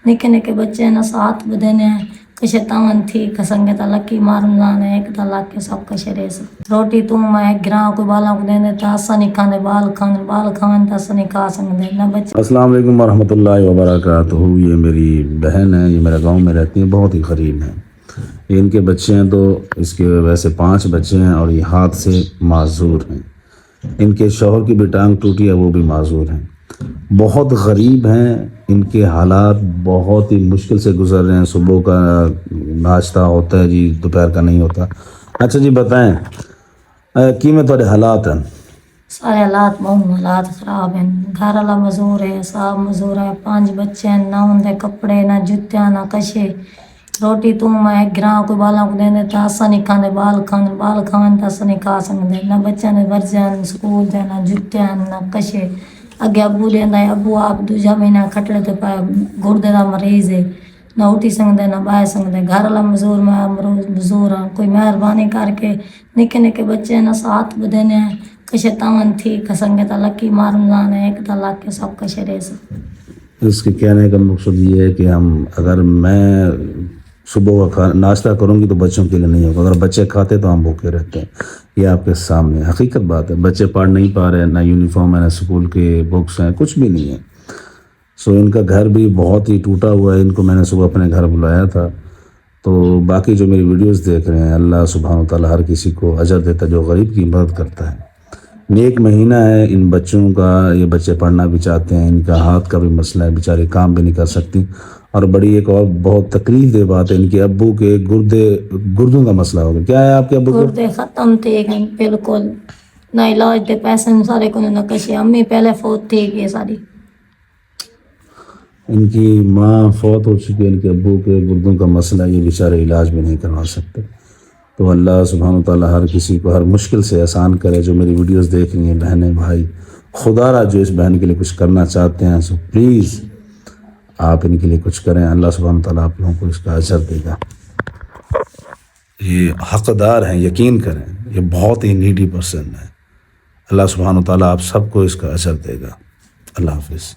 نکے نکے بچے نا ساتھ بدنے کشے تاون تھی کسنگے تا لکی مارن جانے ایک تا لکی سب کشے ریس روٹی تو میں گراں کوئی بالا کو دینے تا اسا نہیں کھانے بال کھانے تا اسا نہیں کھا سکتے نہ بچے۔ السلام علیکم ورحمۃ اللہ وبرکاتہ۔ یہ میری بہن ہے، یہ میرے گاؤں میں رہتی ہیں، بہت ہی قریب ہیں۔ یہ ان کے بچے ہیں، تو اس کے ویسے 5 بچے ہیں اور یہ ہاتھ سے معذور ہیں۔ ان کے شوہر کی بھی ٹانگ ٹوٹی ہے، وہ بھی معذور ہیں، بہت غریب ہیں۔ ان کے حالات بہت ہی مشکل سے گزر رہے ہیں۔ صبح کا ناشتہ ہوتا ہے جی، دوپہر کا نہیں ہوتا۔ اچھا جی بتائیں کی میں تھوڑے حالات ہیں؟ سارے حالات خراب ہیں۔ گھر والا مزدور ہے، صاحب مزدور ہے، 5 بچے ہیں، نہ ان دے کپڑے نہ جوتیاں نہ کشے روٹی تو میں گراں کوئی بالا کو دینے تا اسا نہیں کھانے بال کھانے تا اسا نہیں کھا سکتے نہ بچے نے ورجن سکول دے نہ جوتیاں نہ کشے۔ اگے ابو لیندا ہے، ابو آپ دوجا مہینہ کھٹڑے تے پایا گردے دا مریض ہے، نہ اٹھی سکتے نہ بہ سکتے۔ گھر والا مزدور ہاں، کوئی مہربانی کر کے نکے نکے بچے نا ساتھ بدنے کشے تاون تھی کسنگے تا لکی مارن جانے ایک تا لکی سب کشے ریس۔ اس کے کہنے کا مقصد یہ ہے کہ اگر میں صبح کا ناشتہ کروں گی تو بچوں کے لیے نہیں ہوگا، اگر بچے کھاتے تو ہم بھوکے رہتے ہیں۔ یہ آپ کے سامنے حقیقت بات ہے۔ بچے پڑھ نہیں پا رہے، نہ یونیفارم ہے نہ اسکول کے بکس ہیں، کچھ بھی نہیں ہے۔ ان کا گھر بھی بہت ہی ٹوٹا ہوا ہے۔ ان کو میں نے صبح اپنے گھر بلایا تھا۔ تو باقی جو میری ویڈیوز دیکھ رہے ہیں، اللہ سبحانہ و تعالیٰ ہر کسی کو اجر دیتا ہے جو غریب کی مدد کرتا ہے۔ نیک مہینہ ہے ان بچوں کا، یہ بچے پڑھنا بھی چاہتے ہیں، ان کا ہاتھ کا بھی مسئلہ ہے، بیچاری کام بھی نہیں کر سکتی۔ اور بڑی ایک اور بہت تکلیف دہ بات ہے، ان کے ابو کے گردوں کا مسئلہ ہوگا۔ کیا ہے آپ کے ابو کو؟ گردے ختم تھے گئے بالکل، نہ علاج دے پیسے سارے کو نہ کشے۔ امی پہلے فوت تھی گئی ساری۔ ان کی ماں فوت ہو چکی ہے، ان کے ابو کے گردوں کا مسئلہ، یہ بیچارے علاج بھی نہیں کروا سکتے۔ تو اللہ سبحانہ وتعالیٰ ہر کسی کو ہر مشکل سے آسان کرے۔ جو میری ویڈیوز دیکھ رہی ہیں بہنیں بھائی، خدا را جو اس بہن کے لیے کچھ کرنا چاہتے ہیں سو پلیز آپ ان کے لیے کچھ کریں، اللہ سبحانہ وتعالیٰ آپ لوگوں کو اس کا اجر دے گا۔ یہ حقدار ہیں، یقین کریں، یہ بہت ہی نیڈی پرسن ہے۔ اللہ سبحانہ وتعالیٰ آپ سب کو اس کا اجر دے گا۔ اللہ حافظ۔